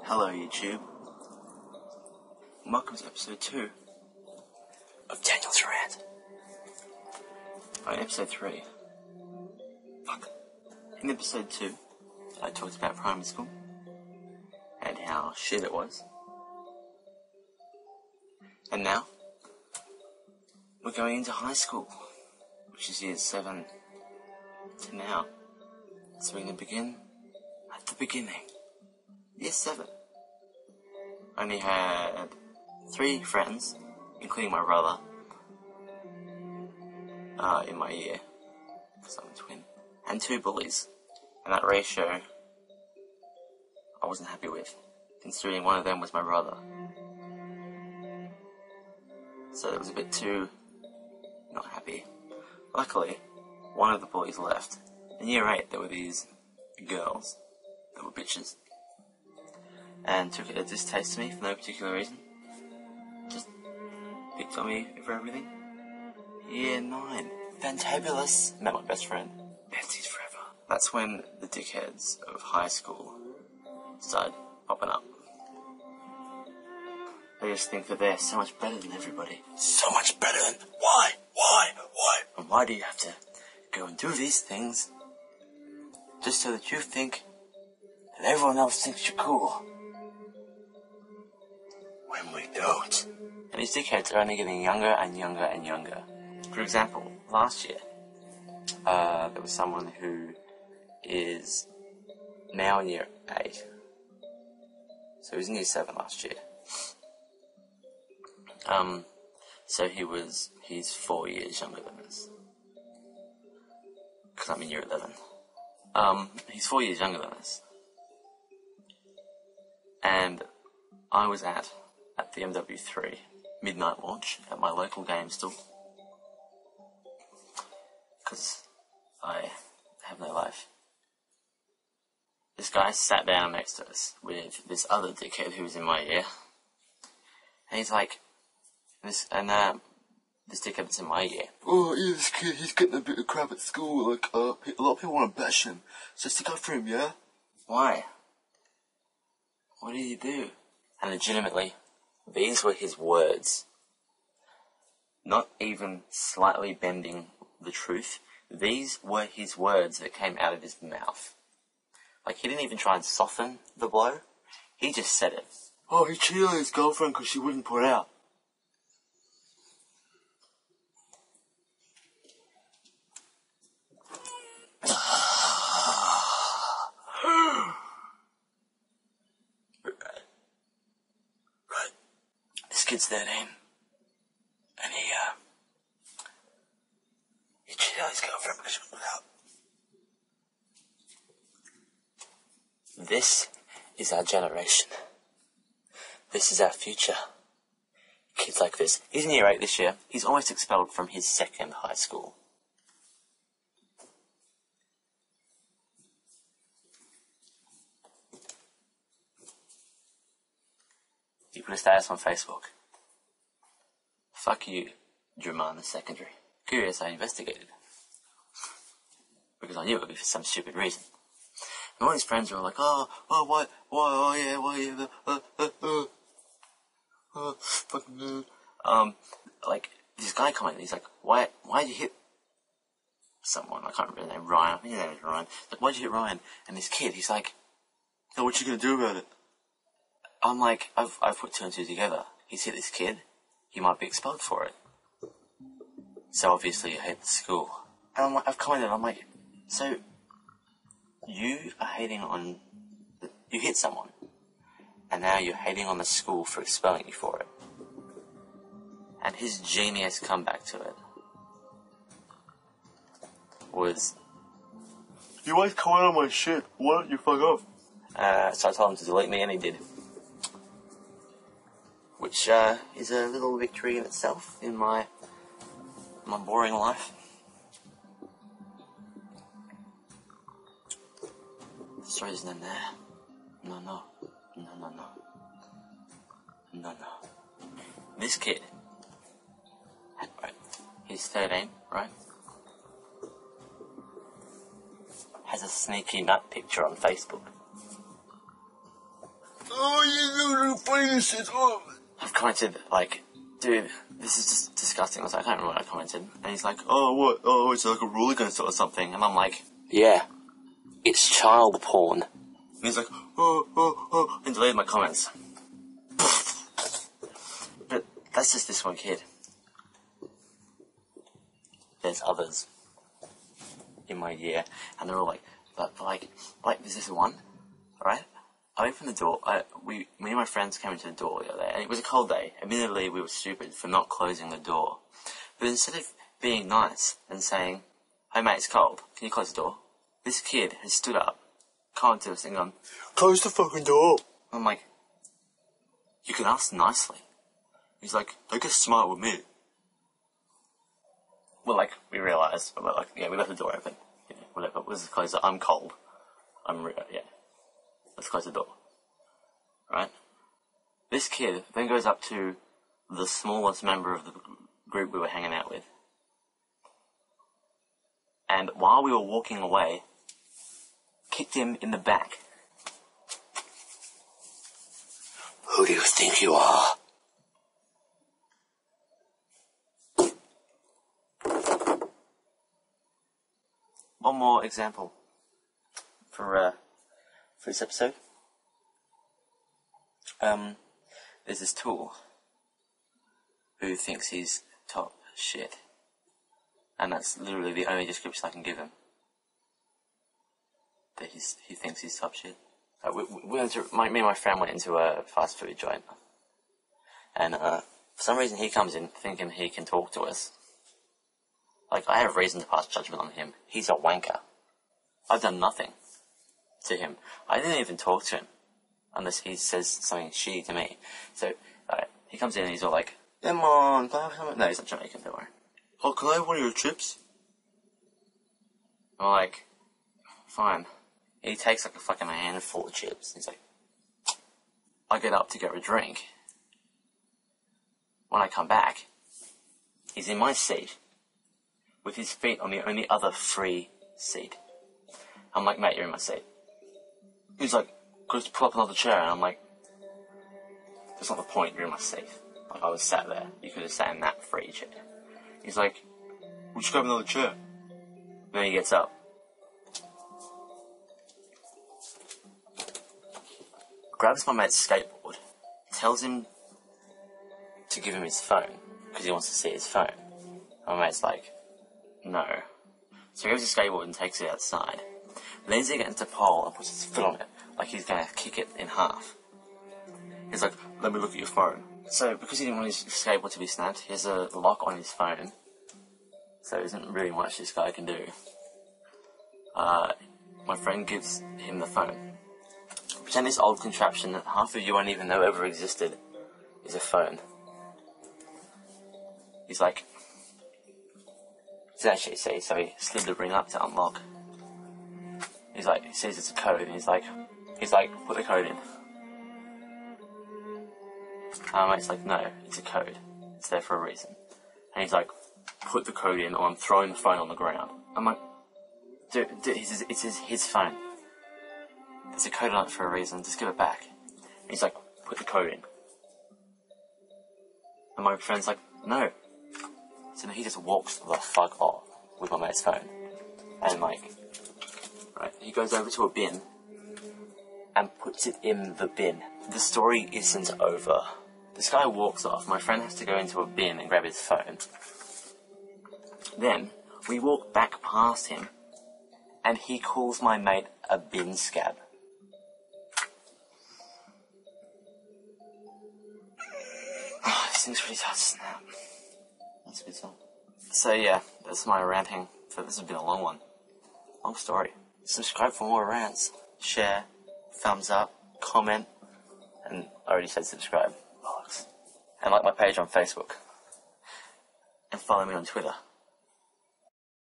Hello YouTube, welcome to episode 2 of Daniel's Rant. Episode 3. In episode 2, I talked about primary school and how shit it was. And now, we're going into high school, which is years 7 to now. So we're going to begin at the beginning. Year 7. I only had 3 friends, including my brother, in my year, because I'm a twin, and 2 bullies. And that ratio, I wasn't happy with, considering one of them was my brother. So it was a bit too not happy. Luckily, one of the bullies left. In year 8, there were these girls that were bitches, and took a distaste to me for no particular reason. Just picked on me for everything. Year 9, fantabulous. Met my best friend. Besties forever. That's when the dickheads of high school started popping up. They just think that they're so much better than everybody. So much better than... Why? And why do you have to go and do these things just so that you think that everyone else thinks you're cool? When we don't. And these dickheads are only getting younger and younger and younger. For example, last year, there was someone who is now in year 8. So he was in year 7 last year. So he's 4 years younger than us. Because I'm in year 11. He's 4 years younger than us. And I was at the MW3 midnight launch at my local game store. Because I have no life. This guy sat down next to us with this other dickhead who was in my year. And he's like, this dickhead that's in my year. Oh, yeah, this kid, he's getting a bit of crap at school. Like, a lot of people want to bash him. So stick up for him, yeah? Why? What did he do? And legitimately, these were his words. Not even slightly bending the truth. These were his words that came out of his mouth. Like, he didn't even try and soften the blow. He just said it. Oh, he cheated on his girlfriend because she wouldn't put out. Right. This kid's 13. And he cheated on his girlfriend because she wouldn't put out. This is our generation. This is our future. Kids like this. He's in year 8 this year. He's almost expelled from his 2nd high school. He put a status on Facebook. Fuck you, Drummond Secondary. Curious, I investigated. Because I knew it would be for some stupid reason. And all his friends were like, why, fucking dude. Like, this guy commented, he's like, why'd you hit someone? I can't remember his name, Ryan. I think his name is Ryan. Like, why'd you hit Ryan? And this kid, he's like, oh, what you gonna do about it? I'm like, I've put 2 and 2 together. He's hit this kid, he might be expelled for it. So obviously you hate the school. And I'm like, I've commented, I'm like, so you are hating on, you hit someone, and now you're hating on the school for expelling you for it. And his genius comeback to it was, you always comment on my shit, why don't you fuck off? So I told him to delete me, and he did. Which is a little victory in itself in my boring life. Sorry, there's none there. No. This kid, right, he's 13, right? Has a sneaky nut picture on Facebook. Oh funny this is. Oh. I've commented, like, dude, this is just disgusting. I was like, I can't remember what I commented. And he's like, oh, what? Oh, it's like a rule against it or something. And I'm like, yeah, it's child porn. And he's like, oh, and deleted my comments. But that's just this one kid. There's others in my year, and they're all like, but like, there's this one, alright? I opened the door, me and my friends came into the door the other day, and it was a cold day. Admittedly, we were stupid for not closing the door. But instead of being nice and saying, hey mate, it's cold, can you close the door? This kid has stood up, come to us and gone, close the fucking door. I'm like, you can ask nicely. He's like, don't get smart with me. Well, like, we realised, we left the door open. You know, whatever, let's close it. I'm cold. Let's close the door. Right? This kid then goes up to the smallest member of the group we were hanging out with. And while we were walking away, kicked him in the back. Who do you think you are? One more example for this episode. There's this tool who thinks he's top shit, and that's literally the only description I can give him. That he thinks he's top shit. Me and my friend went into a fast food joint, and for some reason he comes in thinking he can talk to us. Like, I have reason to pass judgment on him. He's a wanker. I've done nothing to him. I didn't even talk to him unless he says something shitty to me. So, he comes in and he's all like, come on, can I have some? No, he's not Jamaican, don't worry. Oh, can I have one of your chips? I'm like, fine. He takes like a fucking handful of chips. He's like, I get up to get a drink. When I come back, he's in my seat with his feet on the only other free seat. I'm like, mate, you're in my seat. He's like, could just pull up another chair. And I'm like, that's not the point, you're in my seat. Like, I was sat there. You could have sat in that free chair. He's like, we should grab another chair. And then he gets up. Grabs my mate's skateboard. Tells him to give him his phone. Because he wants to see his phone. And my mate's like, no. So he grabs his skateboard and takes it outside. Leans it against a pole and puts his foot on it, like he's going to kick it in half. He's like, let me look at your phone. So, because he didn't want his skateboard to be snapped, he has a lock on his phone. So there isn't really much this guy can do. My friend gives him the phone. Pretend this old contraption that half of you won't even know ever existed is a phone. He's like, actually see, so he slid the ring up to unlock. He's like, he says it's a code, and he's like, put the code in. My mate's like, no, it's a code. It's there for a reason. And he's like, put the code in, or I'm throwing the phone on the ground. I'm like, dude, it's his phone. There's a code on it for a reason, just give it back. And he's like, put the code in. And my friend's like, no. So he just walks the fuck off with my mate's phone. And like, right, he goes over to a bin and puts it in the bin. The story isn't over. This guy walks off. My friend has to go into a bin and grab his phone. Then we walk back past him and he calls my mate a bin scab. Oh, this thing's really hard to snap. That's a good song. So yeah, that's my ranting. So this has been a long one. Long story. Subscribe for more rants. Share. Thumbs up. Comment. And I already said subscribe. Bollocks. And like my page on Facebook. And follow me on Twitter.